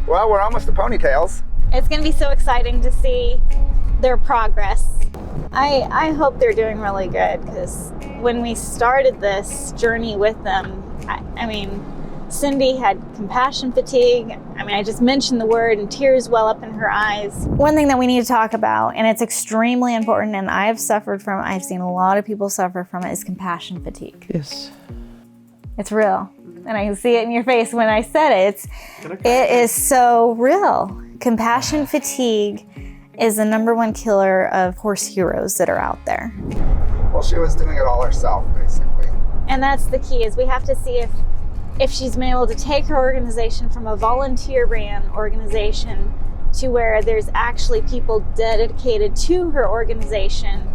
Well, we're almost to ponytails. It's going to be so exciting to see their progress. I hope they're doing really good, because when we started this journey with them, I mean, Cindy had compassion fatigue. I mean, I just mentioned the word and tears well up in her eyes. One thing that we need to talk about, and it's extremely important, and I've suffered from it, I've seen a lot of people suffer from it, is compassion fatigue. Yes. It's real. And I can see it in your face when I said it. It is so real. Compassion fatigue is the #1 killer of horse heroes that are out there. Well, she was doing it all herself, basically. And that's the key, is we have to see if she's been able to take her organization from a volunteer-ran organization to where there's actually people dedicated to her organization,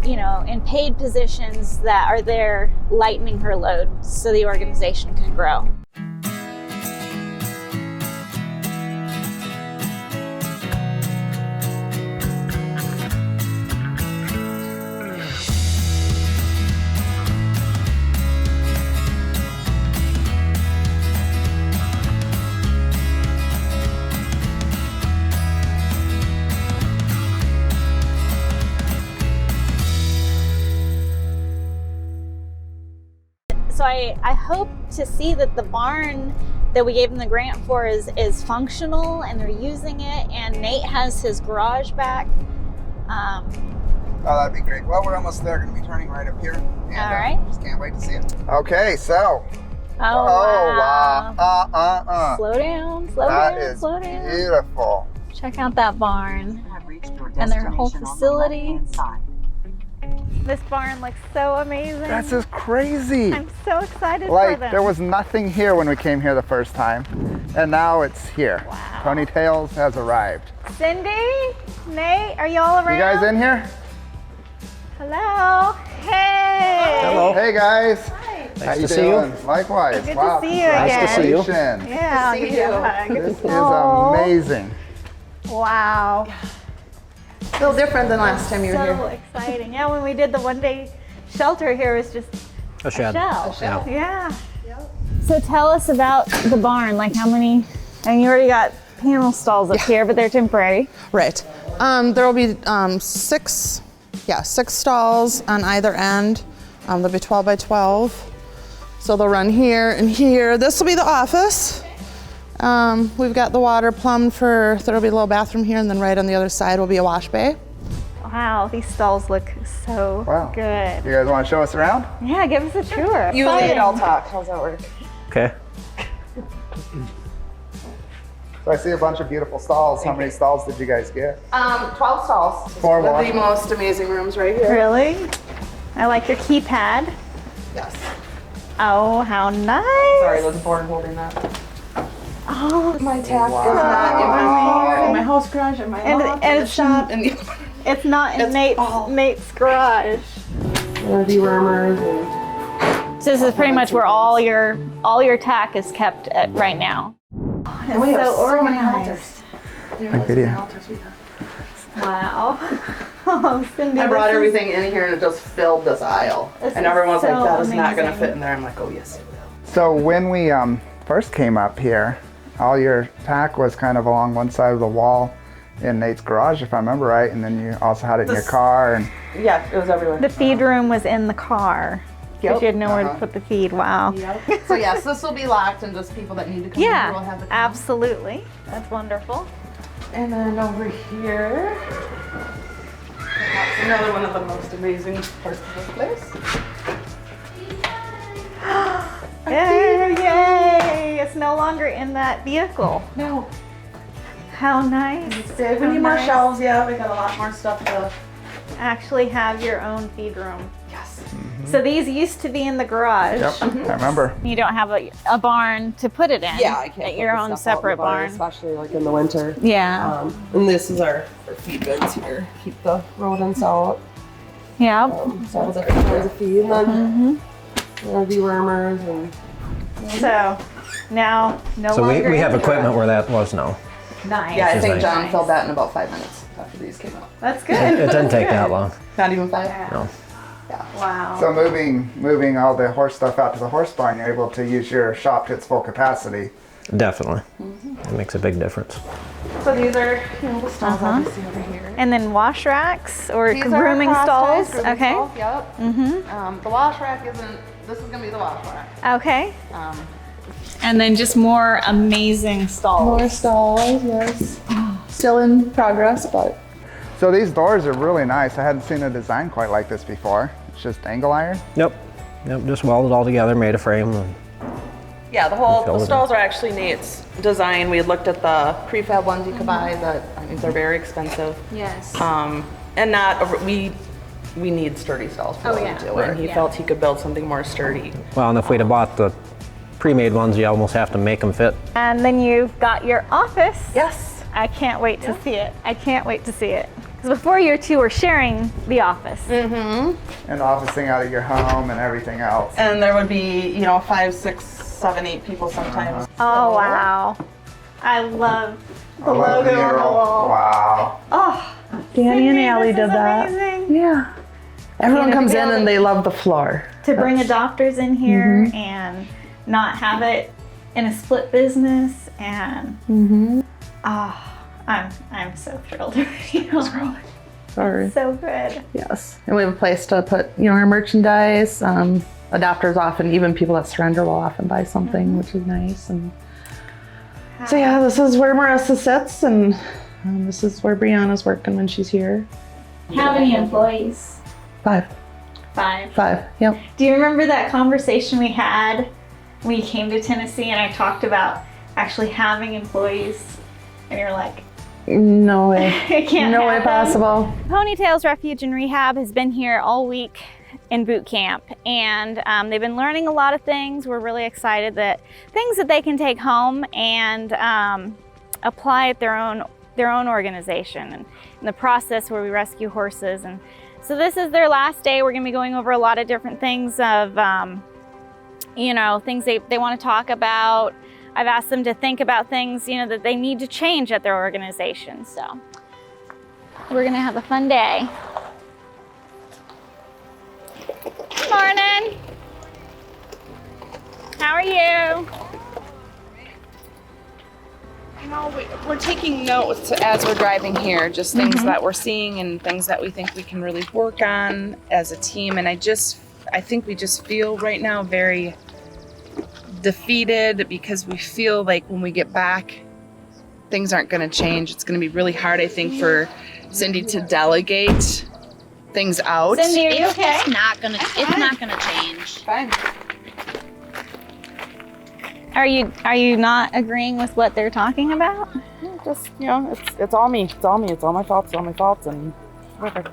you know, in paid positions that are there lightening her load so the organization can grow. So I hope to see that the barn that we gave them the grant for is functional and they're using it, and Nate has his garage back. Oh, that'd be great. Well, we're almost there. Going to be turning right up here. And, all right. Just can't wait to see it. Okay, so. Wow. Slow down, slow That down, is slow down. Beautiful. Check out that barn and their whole facility. This barn looks so amazing. That's just crazy. I'm so excited for Like, them. there was nothing here when we came here the first time, and now it's here. Wow. Ponytails has arrived. Cindy, Nate, are you all around? You guys in here? Hello. Hey. Hello. Hey guys. Hi. How Nice you to see you. doing? Likewise. Good Wow. to see you again. Nice to see you. Congratulations. Yeah, I'll give you a hug. This is Oh, amazing. Wow. A little different than last time you were So here. exciting. Yeah, when we did the one-day shelter here, it was just A shed. shell. Yeah. Yeah. So tell us about the barn. Like, how many? And you already got panel stalls up here, but they're temporary. Right. There will be six stalls on either end. There'll be 12 by 12. So they'll run here and here. This will be the office. We've got the water plumbed there'll be a little bathroom here, and then right on the other side will be a wash bay. Wow, these stalls look so Wow. good. You guys want to show us around? Yeah, give us a tour. You Exciting. lead, I'll talk. How's that work? Okay. So I see a bunch of beautiful stalls. How many stalls did you guys get? 12 stalls. 4 One of wash. the most amazing rooms right here. Really? I like your keypad. Yes. Oh, how nice. Sorry, there's a board holding that. Oh, My tack is not in my car, in my house garage, in my And- loft, and in the it's- shop, and the it's not in It's all- Nate's garage. dewormers and So this is pretty much where all your tack is kept at right now. And we have so many organized. video. Wow. Oh, Cindy, I brought this is- everything in here and it just filled this aisle. This And is everyone's like, so that is not going to amazing. fit in there. I'm like, oh, yes, it will. So when we first came up here, all your tack was kind of along one side of the wall in Nate's garage, if I remember right, and then you also had it in your car. And Yeah, it was everywhere. The feed room was in the car. Yep. Because you had nowhere Uh-huh. to put the feed. Wow. Yep. So yes, this will be locked and just people that need to come in here will have Yeah, the absolutely. That's wonderful. And then over here, that's another one of the most amazing parts of this place. Yay! It's no longer in that vehicle. No. How nice. If we need more shelves, yeah, we got a lot more stuff to. Actually have your own feed room. Yes. So these used to be in the garage. yep, I remember. You don't have a barn to put it in. Yeah, I can't. At put your the own stuff out in the separate barn. especially like in the winter. Yeah. And this is our feed bins here. Keep the rodents out. Yeah. So different kinds of feed, and then dewormers and. So now no So longer we in have the equipment garage. where that was now. Nice. Yeah, I is think nice. John filled that in about 5 minutes after these came out. That's good. It didn't take that Good. long. Not even 5. No. Wow. So moving all the horse stuff out to the horse barn, you're able to use your shop to its full capacity Definitely. It makes a big difference. So these are, the stalls obviously over here. And then wash racks or These grooming are stalls. cross-ties, grooming Okay. stalls, yep. The wash rack isn't, this is gonna be the wash rack. Okay. And then just more amazing stalls. More stalls, yes. Still in progress, but. So these doors are really nice. I hadn't seen a design quite like this before. It's just angle iron. Yep. Just welded all together, made a frame. And Yeah, the stalls are actually Nate's design. We had looked at the prefab ones you could buy that, I mean, they're very expensive. Yes. And not, we need sturdy stalls for what we do. And he felt he could build something more sturdy. well, and if we'd have bought the pre-made ones, you almost have to make them fit. And then you've got your office. Yes. I can't wait to see it. I can't wait to see it. Because before you two were sharing the office. And officing out of your home and everything else. And there would be, 5, 6, 7, 8 people sometimes. Oh, wow. I love the I love logo on the mural. wall. Wow. Oh, Danny and Cindy, Allie this did is that. amazing. Yeah. Everyone You know, comes to be in able and to- they love the floor. To bring adopters in here and not have it in a split business and I'm so thrilled. Sorry. So good. Yes. And we have a place to put, our merchandise. Adopters often, even people that surrender will often buy something, which is nice. And so yeah, this is where Marissa sits, and this is where Brianna's working when she's here. How many employees? 5. 5. Yep. Do you remember that conversation we had when you came to Tennessee and I talked about actually having employees and you're like, No way. it can't No way happen. possible. Ponytails Refuge and Rehab has been here all week in boot camp, and they've been learning a lot of things. We're really excited that things that they can take home and apply at their own organization and in the process where we rescue horses. And so this is their last day. We're going to be going over a lot of different things of things they want to talk about. I've asked them to think about things that they need to change at their organization. So we're going to have a fun day. Good morning. How are you? We're taking notes as we're driving here, just things that we're seeing and things that we think we can really work on as a team. And I think we just feel right now very defeated because we feel like when we get back, things aren't going to change. It's going to be really hard, I think, for Cindy to delegate things out. Cindy, are you okay? It's not gonna change. Fine. Are you not agreeing with what they're talking about? Just, it's all me. It's all me. It's all my fault. It's all my faults. And whatever.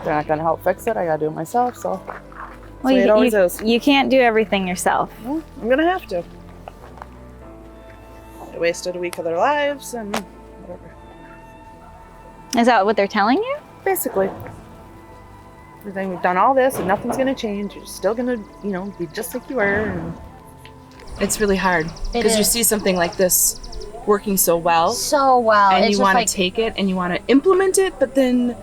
They're not going to help fix it. I got to do it myself. So that's the way it always is. You can't do everything yourself. Well, I'm going to have to. They wasted a week of their lives and whatever. Is that what they're telling you? Basically. We've done all this and nothing's going to change. You're still going to, be just like you were. And it's really hard because you see something like this working so well. And It's you want to take it and you want to implement it, but then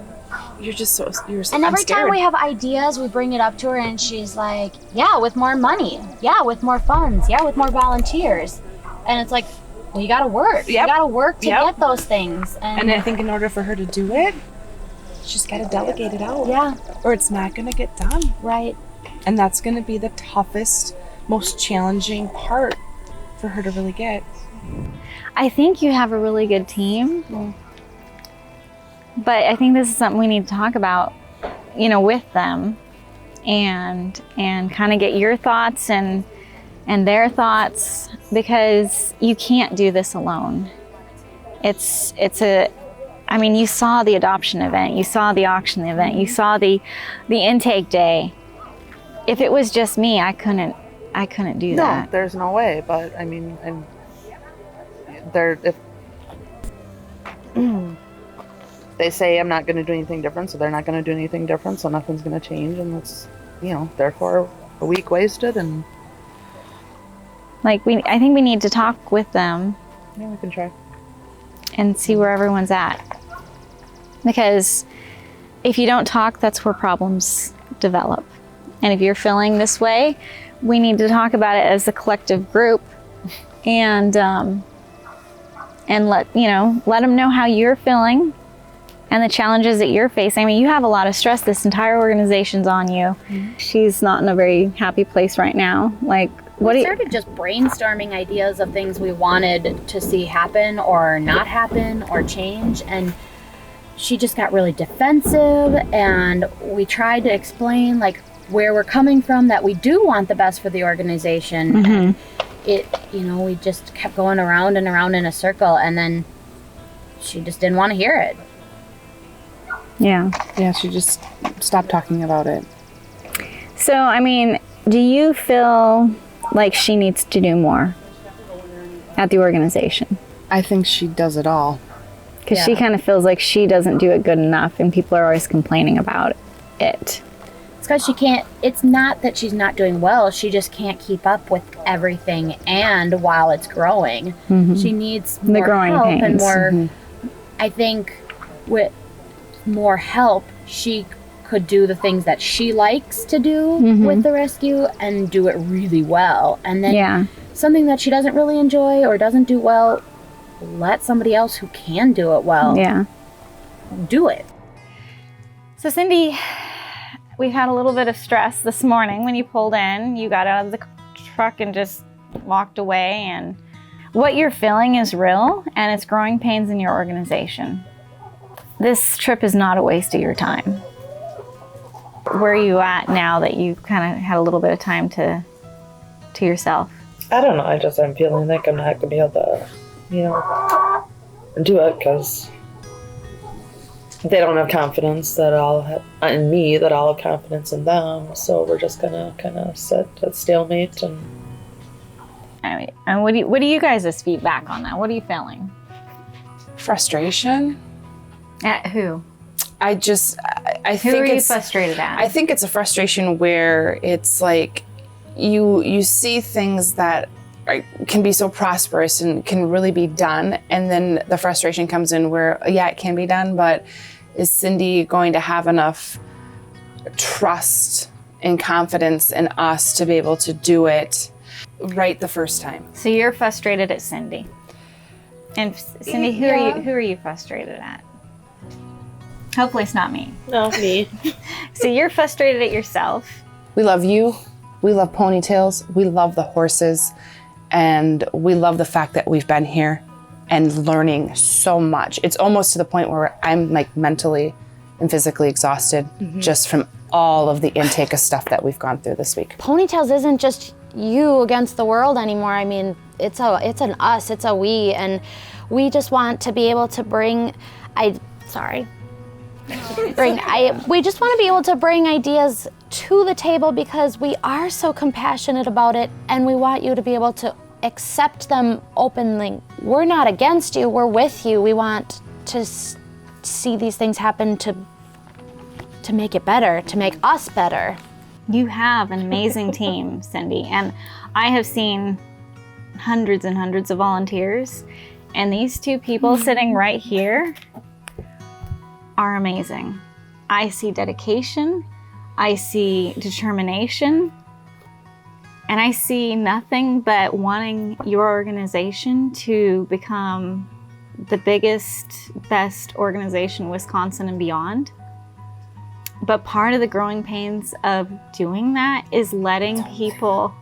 you're just and every time we have ideas, we bring it up to her and she's like, yeah, with more money. Yeah, with more funds. Yeah, with more volunteers. And it's like, well, you got to work. Yep. You got to work to get those things. And I think in order for her to do it, she's got to delegate it out. Yeah. Or it's not going to get done. Right. And that's going to be the toughest, most challenging part for her to really get. I think you have a really good team. But I think this is something we need to talk about, with them and kind of get your thoughts and their thoughts, because you can't do this alone. You saw the adoption event, you saw the auction event, you saw the intake day. If it was just me, I couldn't do that. No, there's no way. But if they say I'm not going to do anything different, so they're not going to do anything different, so nothing's going to change, and it's therefore a week wasted. And I think we need to talk with them. Yeah, we can try. And see where everyone's at. Because if you don't talk, that's where problems develop. And if you're feeling this way, we need to talk about it as a collective group and let them know how you're feeling and the challenges that you're facing. I mean, you have a lot of stress. This entire organization's on you. She's not in a very happy place right now. Like, what do you... started just brainstorming ideas of things we wanted to see happen or not happen or change, and she just got really defensive, and we tried to explain like where we're coming from, that we do want the best for the organization. And we just kept going around and around in a circle, and then she just didn't want to hear it. Yeah, she just stopped talking about it. So, I mean, do you feel like she needs to do more at the organization? I think she does it all. Because she kind of feels like she doesn't do it good enough, and people are always complaining about it. It's because she can't, it's not that she's not doing well, she just can't keep up with everything, and while it's growing, she needs more growing help pains. and more, I think with more help, she could do the things that she likes to do with the rescue and do it really well. And then something that she doesn't really enjoy or doesn't do well, let somebody else who can do it well do it. So Cindy, we had a little bit of stress this morning when you pulled in. You got out of the truck and just walked away, and what you're feeling is real, and it's growing pains in your organization. This trip is not a waste of your time. Where are you at now that you kind of had a little bit of time to yourself? I don't know. I'm feeling like I'm not going to be able to, do it because they don't have confidence that I'll have in me, that I'll have confidence in them. So we're just going to kind of sit at stalemate. And what do you guys' feedback on that? What are you feeling? Frustration. At who? I Who think are you it's frustrated at? I think it's a frustration where it's like you see things that can be so prosperous and can really be done, and then the frustration comes in where it can be done, but is Cindy going to have enough trust and confidence in us to be able to do it right the first time? So you're frustrated at Cindy. And Cindy, who are you frustrated at? Hopefully it's not me. No, me. So you're frustrated at yourself. We love you. We love ponytails. We love the horses. And we love the fact that we've been here and learning so much. It's almost to the point where I'm like mentally and physically exhausted just from all of the intake of stuff that we've gone through this week. Ponytails isn't just you against the world anymore. I mean, it's an us, it's a we, and we just want to be able to bring, we just want to be able to bring ideas to the table because we are so compassionate about it, and we want you to be able to accept them openly. We're not against you, we're with you. We want to see these things happen to make it better, to make us better. You have an amazing team, Cindy, and I have seen hundreds and hundreds of volunteers, and these two people sitting right here are amazing. I see dedication, I see determination, and I see nothing but wanting your organization to become the biggest, best organization in Wisconsin and beyond. But part of the growing pains of doing that is letting people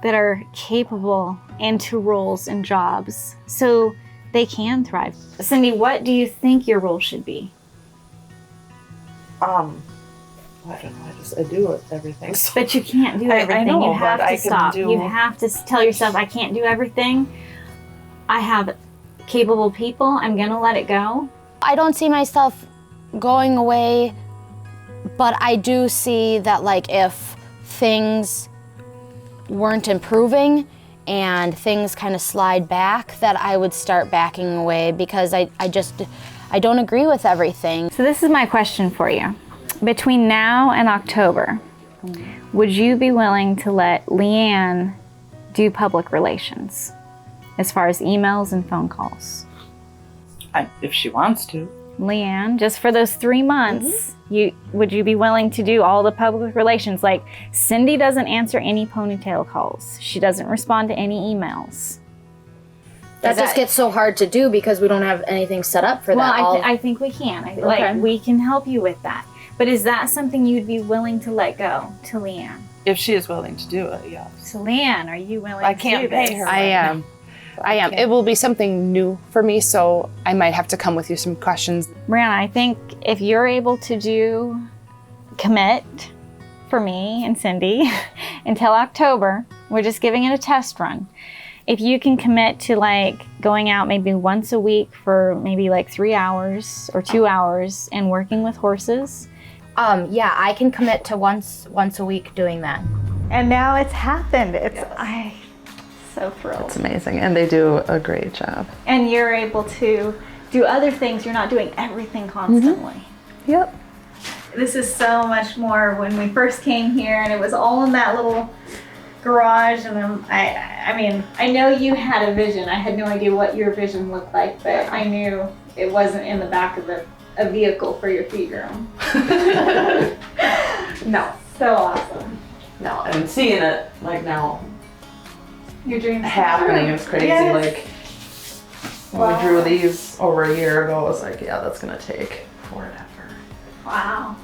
that are capable into roles and jobs so they can thrive. Cindy, what do you think your role should be? I don't know. I do everything. So. But you can't do everything. I know, you have but to I stop. can do... You have to tell yourself, I can't do everything. I have capable people. I'm going to let it go. I don't see myself going away, but I do see that like if things weren't improving and things kind of slide back, that I would start backing away because I don't agree with everything. So this is my question for you. Between now and October, would you be willing to let Leanne do public relations as far as emails and phone calls? If she wants to. Leanne, just for those 3 months, would you be willing to do all the public relations? Like, Cindy doesn't answer any ponytail calls. She doesn't respond to any emails. That just gets so hard to do because we don't have anything set up for that. Well, I think we can. Like, we can help you with that. But is that something you'd be willing to let go to Leanne? If she is willing to do it, yes. So Leanne, are you willing I to can't do pay this? her. I am. I am. It will be something new for me, so I might have to come with you some questions. Brianna, I think if you're able to commit for me and Cindy until October, we're just giving it a test run. If you can commit to like going out maybe once a week for maybe like 3 hours or 2 hours and working with horses. Yeah, I can commit to once a week doing that. And now it's happened. I'm so thrilled. It's amazing, and they do a great job. And you're able to do other things. You're not doing everything constantly. Yep. This is so much more when we first came here, and it was all in that little garage. And I mean, I know you had a vision. I had no idea what your vision looked like, but I knew it wasn't in the back of a vehicle for your feed room. No, so awesome. No, and seeing it like now Your dreams happening is crazy. Yes. Like when we drew these over a year ago, I was like, yeah, that's gonna take forever. Wow,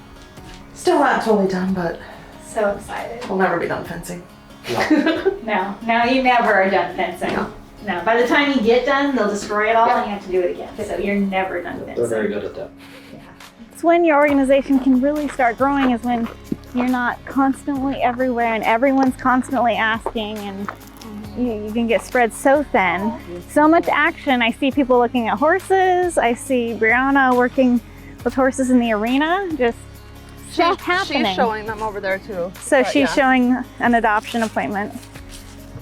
Still not totally done, but so excited. we'll never be done fencing. No, you never are done fencing. No, by the time you get done, they'll destroy it all and you have to do it again. So you're never done fencing. They're very good at that. It's when your organization can really start growing is when you're not constantly everywhere and everyone's constantly asking, and you can get spread so thin. So much action. I see people looking at horses. I see Brianna working with horses in the arena. Just stuff happening. She's showing them over there too. So she's showing an adoption appointment.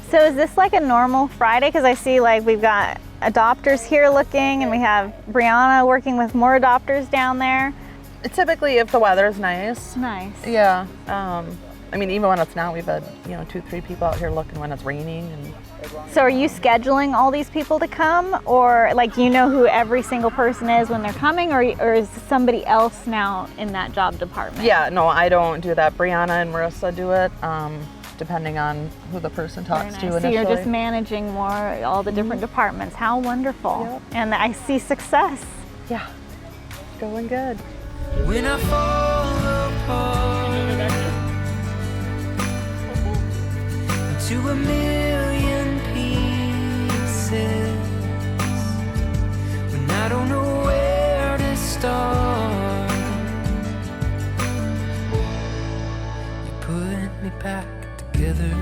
So is this like a normal Friday? Because I see like we've got adopters here looking, and we have Brianna working with more adopters down there. Typically, if the weather's nice. Nice. Yeah. I mean, even when it's not, we've had 2-3 people out here looking when it's raining. And So are you scheduling all these people to come, or like you know who every single person is when they're coming, or is somebody else now in that job department? yeah, no, I don't do that. Brianna and Marissa do it, depending on who the person talks to initially. So you're just managing more all the different departments. How wonderful. Yep. And I see success. Yeah, going good. When I fall apart into a million pieces, when I don't know where to start, you put me back together.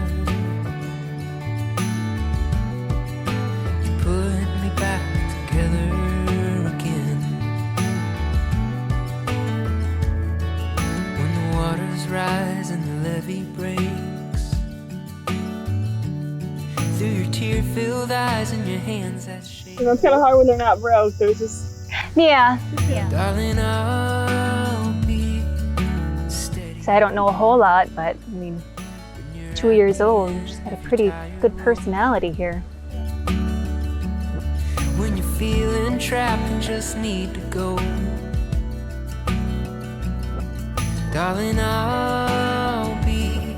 You put me back together. Rise and the levee breaks through your tear-filled eyes and your hands that shake. You know, it's kind of hard when they're not broke. They're just Yeah. Darling, I'll be steady. So I don't know a whole lot, but I mean, 2 years old, you just got a pretty good personality here. When you're feeling trapped and just need to go, darling, I'll be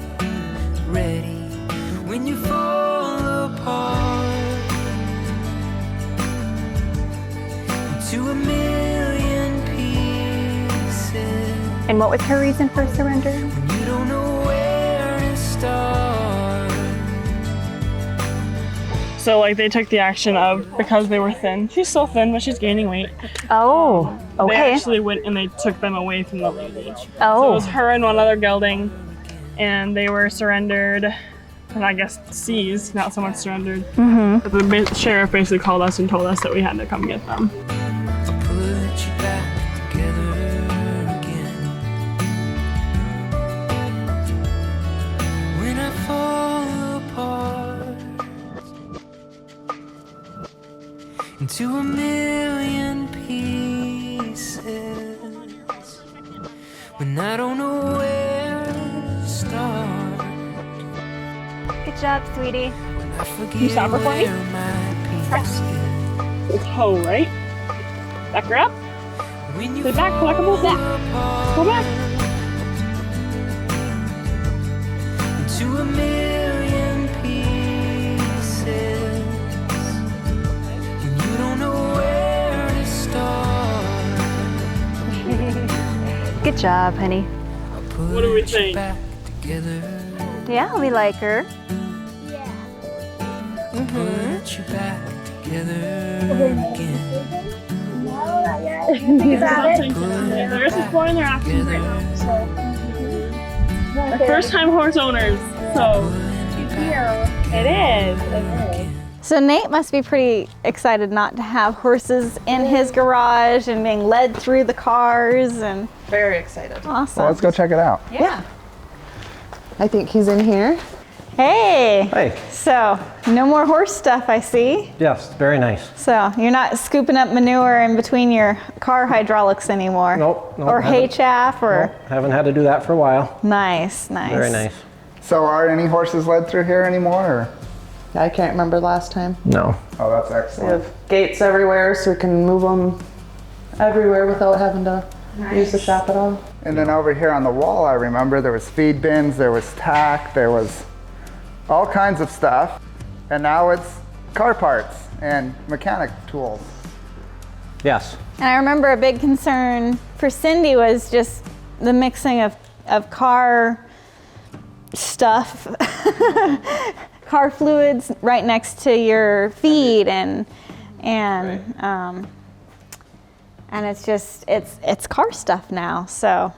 ready when you fall apart into a million pieces. And what was her reason for surrender? When you don't know where to start. so like they took the action of, because they were thin. She's still thin, but she's gaining weight. Oh, They okay. actually went and they took them away from the lady. So it Oh, was her and one other gelding, and they were surrendered, and I guess seized, not so much surrendered. But the sheriff basically called us and told us that we had to come get them. I'll put you back together again. When I fall apart into a million pieces, when I don't know where to start. good job, sweetie. I forget You stop recording? where my peace is. It's hoe, right? Back her up. When you Sit back, collectible, back. Go back. into a million pieces, Good job, honey. What do we think? Yeah, we like her. Put you back together again. They're just exploring their options right now. So, they're first-time horse owners. So, it is. So Nate must be pretty excited not to have horses in his garage and being led through the cars and. Very excited. Awesome. Well, let's go check it out. Yeah. I think he's in here. Hey. Hey. So no more horse stuff, I see. Yes, very nice. So you're not scooping up manure in between your car hydraulics anymore. Nope. Or hay chaff or. Nope, haven't had to do that for a while. Nice, nice. Very nice. So are any horses led through here anymore? Or? I can't remember last time. No. Oh, that's We excellent. have gates everywhere so we can move them everywhere without having to use the shop at all. And then over here on the wall, I remember there was feed bins, there was tack, there was all kinds of stuff. And now it's car parts and mechanic tools. Yes. And I remember a big concern for Cindy was just the mixing of car stuff, car fluids right next to your feed and it's just it's car stuff now. So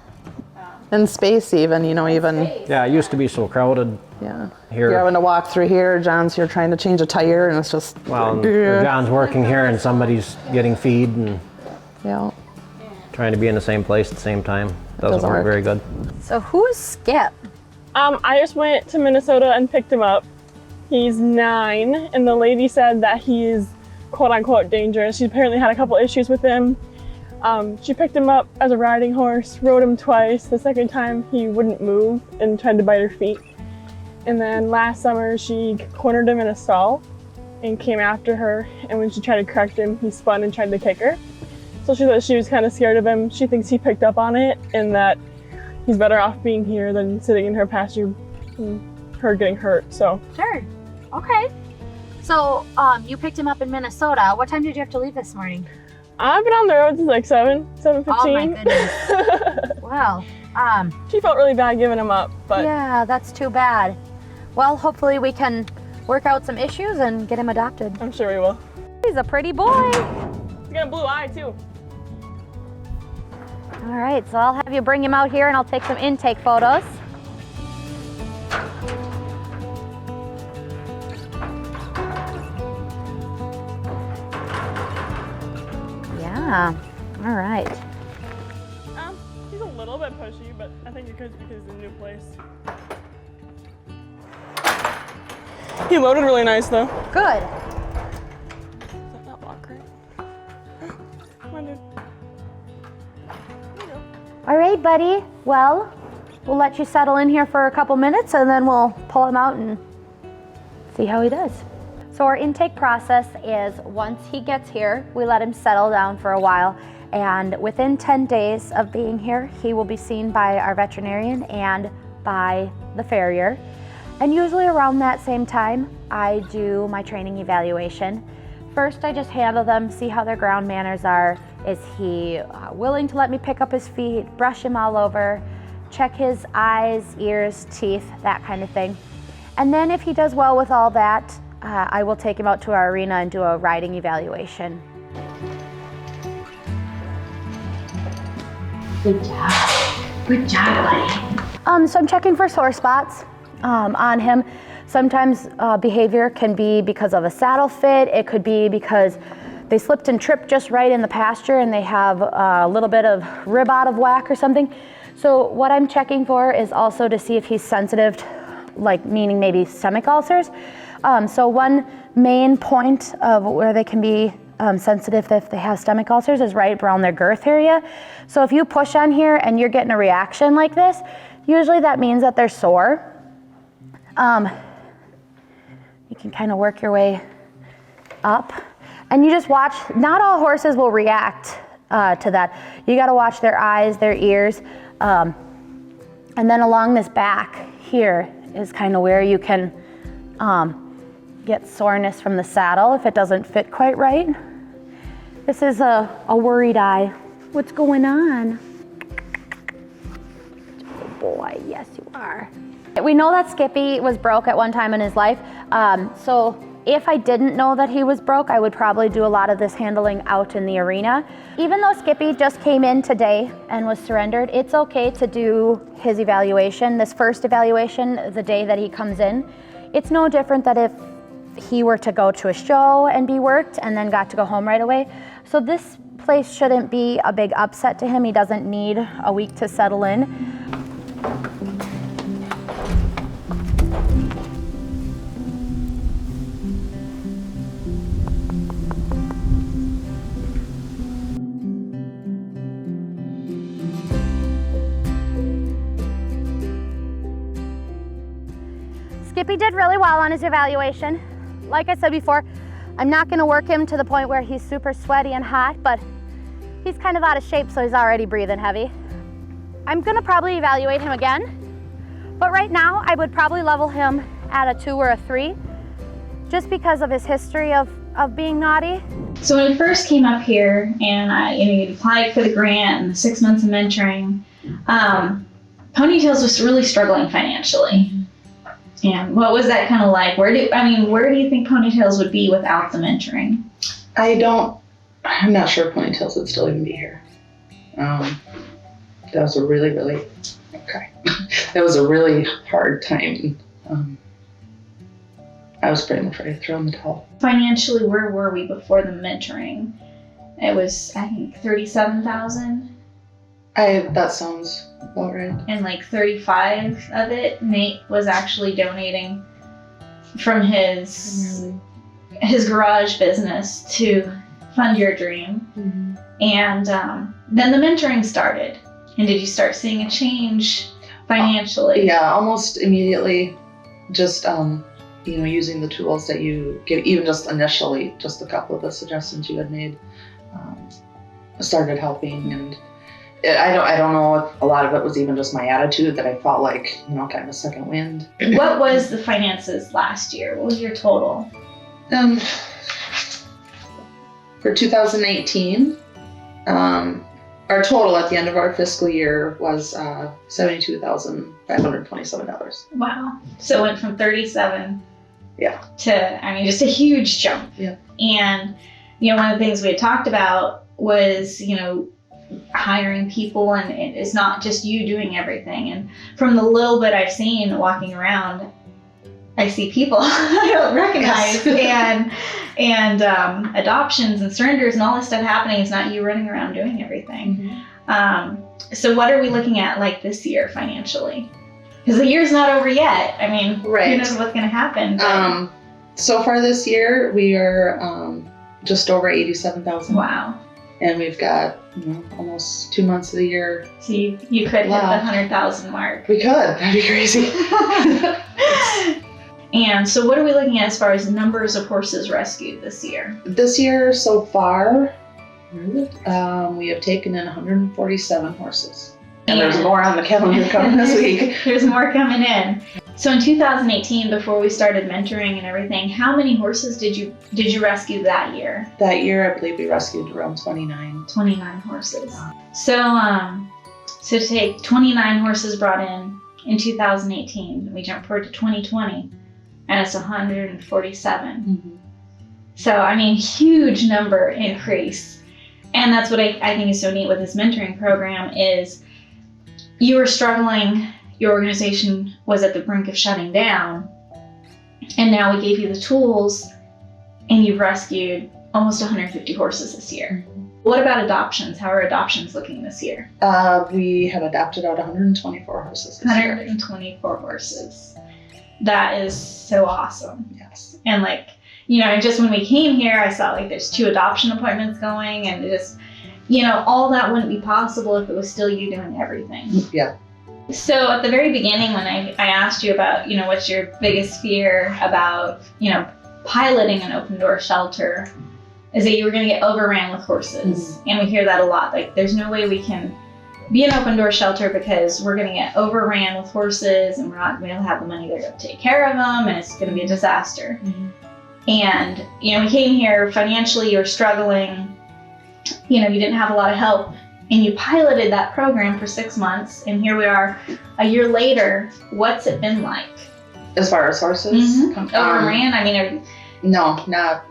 And space even, even. Yeah, it used to be so crowded. Yeah. Here. You're having to walk through here. John's here trying to change a tire and it's just. Well, John's working here and somebody's getting feed and Yeah. trying to be in the same place at the same time. Doesn't work very good. So who's Skip? I just went to Minnesota and picked him up. He's 9, and the lady said that he's quote unquote dangerous. She apparently had a couple issues with him. She picked him up as a riding horse, rode him twice. The second time he wouldn't move and tried to bite her feet. And then last summer she cornered him in a stall and came after her, and when she tried to correct him, he spun and tried to kick her. So she thought she was kind of scared of him. She thinks he picked up on it and that he's better off being here than sitting in her pasture and her getting hurt, so. Sure. Okay. So, you picked him up in Minnesota. What time did you have to leave this morning? I've been on the road since like 7:15. Oh my goodness. Well, she felt really bad giving him up, but. Yeah, that's too bad. Well, hopefully we can work out some issues and get him adopted. I'm sure we will. He's a pretty boy. He's got a blue eye too. All right, so I'll have you bring him out here and I'll take some intake photos. Yeah, all right. He's a little bit pushy, but I think it could because it's a new place. He loaded really nice though. Good. Is that lock right? Come on, dude. All right, buddy. Well, we'll let you settle in here for a couple minutes and then we'll pull him out and see how he does. So our intake process is once he gets here, we let him settle down for a while, and within 10 days of being here, he will be seen by our veterinarian and by the farrier. And usually around that same time, I do my training evaluation. First, I just handle them, see how their ground manners are. Is he willing to let me pick up his feet, brush him all over, check his eyes, ears, teeth, that kind of thing. And then if he does well with all that, I will take him out to our arena and do a riding evaluation. Good job. Good job, buddy. So I'm checking for sore spots on him. Sometimes behavior can be because of a saddle fit. It could be because they slipped and tripped just right in the pasture and they have a little bit of rib out of whack or something. So what I'm checking for is also to see if he's sensitive, meaning maybe stomach ulcers. So one main point of where they can be sensitive if they have stomach ulcers is right around their girth area. So if you push on here and you're getting a reaction like this, usually that means that they're sore. You can kind of work your way up. And you just watch, not all horses will react to that. You gotta watch their eyes, their ears. And then along this back here is kind of where you can get soreness from the saddle if it doesn't fit quite right. This is a worried eye. What's going on? boy. Yes, you are. We know that Skippy was broke at one time in his life. So if I didn't know that he was broke, I would probably do a lot of this handling out in the arena. Even though Skippy just came in today and was surrendered, it's okay to do his evaluation, this first evaluation, the day that he comes in. It's no different than if he were to go to a show and be worked and then got to go home right away. So this place shouldn't be a big upset to him. He doesn't need a week to settle in. Skippy did really well on his evaluation. Like I said before, I'm not gonna work him to the point where he's super sweaty and hot, but he's kind of out of shape, so he's already breathing heavy. I'm gonna probably evaluate him again, but right now I would probably level him at a 2 or a 3, just because of his history of being naughty. So when we first came up here and you applied for the grant and the 6 months of mentoring, Ponytails was really struggling financially. And what was that kind of like? Where do you think Ponytails would be without the mentoring? I'm not sure Ponytails would still even be here. That was a really hard time. I was pretty much ready to throw in the towel. Financially, where were we before the mentoring? It was, I think, $37,000. That sounds about right. And like 35 of it, Nate was actually donating from his garage business to fund your dream. Mm-hmm. And then the mentoring started. And did you start seeing a change financially? Yeah, almost immediately. Just using the tools that you give, even just initially, just a couple of the suggestions you had made, started helping. And I don't know if a lot of it was even just my attitude, that I felt like, kind of a second wind. What was the finances last year? What was your total? For 2018, our total at the end of our fiscal year was $72,527. Wow. So it went from 37 to, just a huge jump. Yeah. And, one of the things we had talked about was, hiring people, and it's not just you doing everything. And from the little bit I've seen walking around, I see people I don't recognize. Yes. and adoptions and surrenders and all this stuff happening. It's not you running around doing everything. Mm-hmm. So what are we looking at like this year financially? Because the year's not over yet. Right. Who knows what's going to happen? But... So far this year, we are just over $87,000. Wow. And we've got almost 2 months of the year. So you could hit the 100,000 mark. We could. That'd be crazy. And so what are we looking at as far as numbers of horses rescued this year? This year so far, we have taken in 147 horses. And there's more on the calendar coming this week. There's more coming in. So in 2018, before we started mentoring and everything, how many horses did you rescue that year? That year, I believe we rescued around 29. 29 horses. So to take 29 horses brought in 2018, we jump forward to 2020, and it's 147. Mm-hmm. So, huge number increase. And that's what I think is so neat with this mentoring program is you were struggling, your organization was at the brink of shutting down, and now we gave you the tools, and you've rescued almost 150 horses this year. What about adoptions? How are adoptions looking this year? We have adopted out 124 horses this 124 horses. That is so awesome. Yes. And just when we came here, I saw there's 2 adoption appointments going, and just, all that wouldn't be possible if it was still you doing everything. Yeah. So at the very beginning, when I asked you about, what's your biggest fear about, piloting an open door shelter, is that you were going to get overran with horses. Mm-hmm. And we hear that a lot. There's no way we can be an open door shelter because we're going to get overran with horses, and we don't have the money there to take care of them, and it's going to be a disaster. Mm-hmm. And, we came here financially, you were struggling, you didn't have a lot of help and you piloted that program for 6 months, and here we are a year later. What's it been like? As far as horses? Overran? I mean, no, not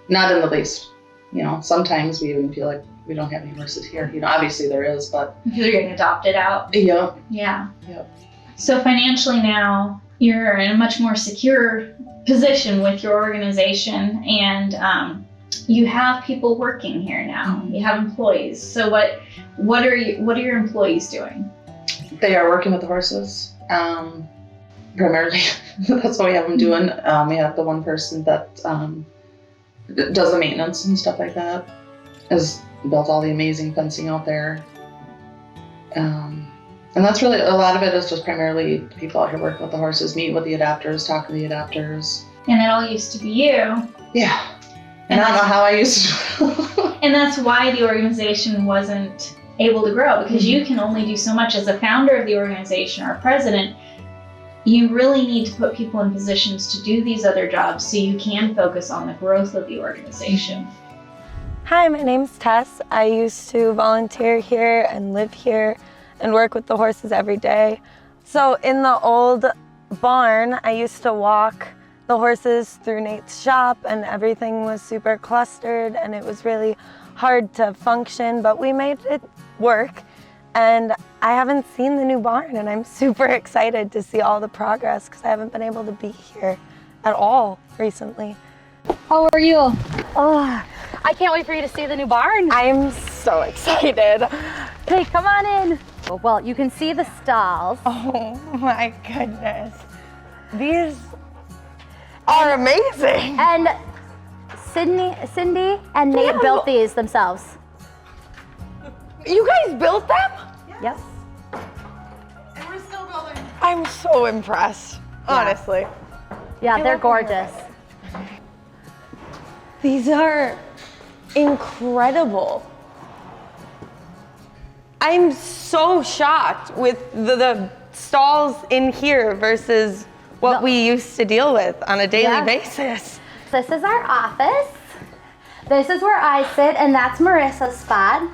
in the least. You know, sometimes we even feel like we don't have any horses here. You know, obviously there is, but because you're getting adopted out. Yep. Yeah. Yep. So financially now, you're in a much more secure position with your organization, and you have people working here now. You have employees. So what are your employees doing? They are working with the horses. Primarily, that's what we have them doing. We have the one person that does the maintenance and stuff like that. Has built all the amazing fencing out there. And that's really, a lot of it is just primarily the people out here working with the horses, meeting with the adapters, talking to the adapters. And it all used to be you. Yeah. And I don't know how I used to. And that's why the organization wasn't able to grow, because you can only do so much as a founder of the organization or president. You really need to put people in positions to do these other jobs so you can focus on the growth of the organization. Hi, my name's Tess. I used to volunteer here and live here and work with the horses every day. So in the old barn, I used to walk the horses through Nate's shop, and everything was super clustered and it was really hard to function, but we made it work. And I haven't seen the new barn, and I'm super excited to see all the progress because I haven't been able to be here at all recently. How are you? Oh, I can't wait for you to see the new barn. I'm so excited. Hey, come on in. Well, you can see the stalls. Oh my goodness. These are amazing. And Cindy and Nate built these themselves. You guys built them? Yes. And we're still building. I'm so impressed, honestly. Yeah, they're gorgeous. These are incredible. I'm so shocked with the stalls in here versus what we used to deal with on a daily basis. This is our office. This is where I sit, and that's Marissa's spot.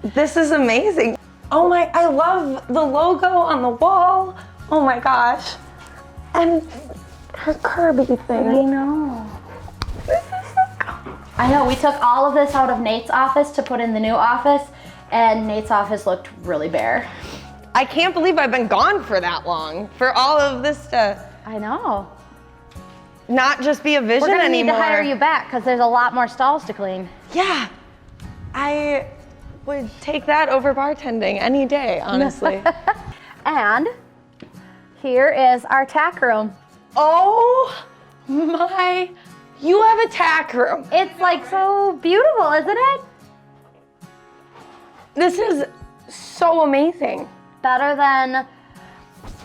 This is amazing. Oh my, I love the logo on the wall. Oh my gosh. And her Kirby thing. I know. This is so cool. I know, we took all of this out of Nate's office to put in the new office, and Nate's office looked really bare. I can't believe I've been gone for that long. For all of this to... I know. Not just be a vision anymore. We're gonna anymore. need to hire you back because there's a lot more stalls to clean. Yeah. I would take that over bartending any day, honestly. And here is our tack room. Oh my, you have a tack room. It's like so beautiful, isn't it? This is so amazing. Better than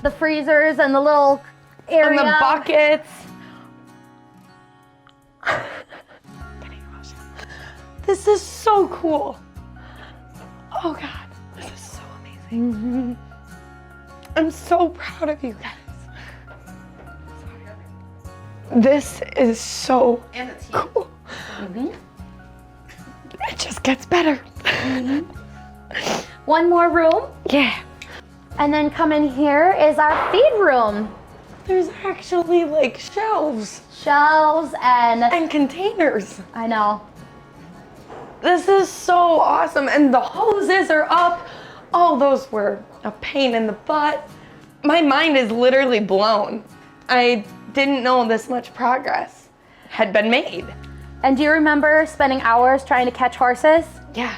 the freezers and the little area. And the buckets. This is so cool. Oh God, this is so amazing. I'm so proud of you guys. This is so cool. It just gets better. One more room. Yeah. And then come in here is our feed room. There's actually like shelves. Shelves and containers. I know. This is so awesome. And the hoses are up. Oh, those were a pain in the butt. My mind is literally blown. I didn't know this much progress had been made. And do you remember spending hours trying to catch horses? Yeah.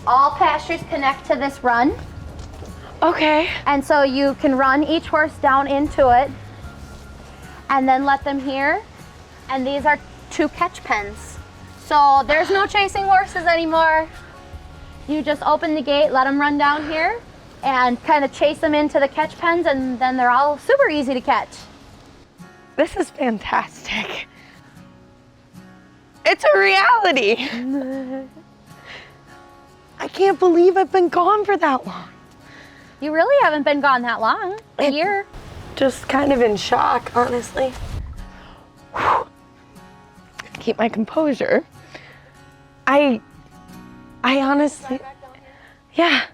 All pastures connect to this run. Okay. And so you can run each horse down into it and then let them here. And these are 2 catch pens. So there's no chasing horses anymore. You just open the gate, let them run down here, and kind of chase them into the catch pens, and then they're all super easy to catch. This is fantastic. It's a reality. I can't believe I've been gone for that long. You really haven't been gone that long. A year. Just kind of in shock, honestly. Keep my composure. I I honestly, yeah,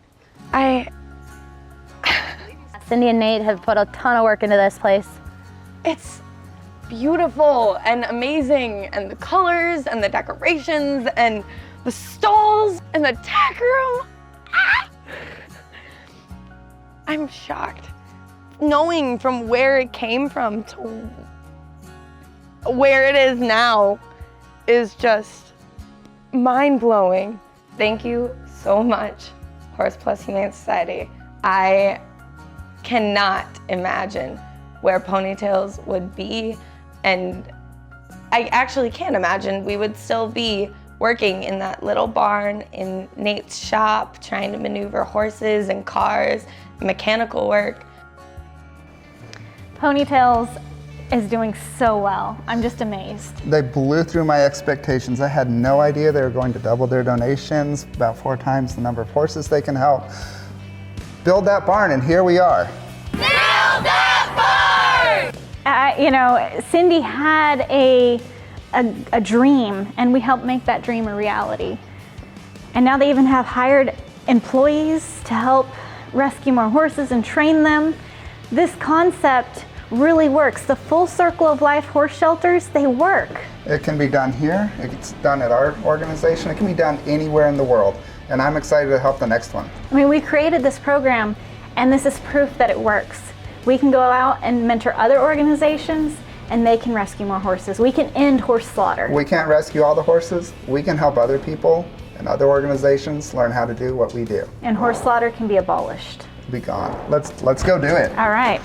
Cindy and Nate have put a ton of work into this place. it's beautiful and amazing, and the colors and the decorations and the stalls and the tack room. Ah! I'm shocked. Knowing from where it came from to where it is now is just mind-blowing. Thank you so much, Plus Humane Society. I cannot imagine where ponytails would be, and I actually can't imagine we would still be working in that little barn in Nate's shop, trying to maneuver horses and cars, mechanical work. Ponytails is doing so well. I'm just amazed. They blew through my expectations. I had no idea they were going to double their donations, about 4 times the number of horses they can help. Build that barn, and here we are. Build that barn! You know, Cindy had a dream, and we helped make that dream a reality. And now they even have hired employees to help rescue more horses and train them. This concept really works. The full circle of life horse shelters, they work. It can be done here, it's done at our organization, it can be done anywhere in the world, and I'm excited to help the next one. I mean, we created this program, and this is proof that it works. We can go out and mentor other organizations, and they can rescue more horses. We can end horse slaughter. We can't rescue all the horses, we can help other people and other organizations learn how to do what we do. And horse slaughter can be abolished. Be gone. Let's go do it. All right.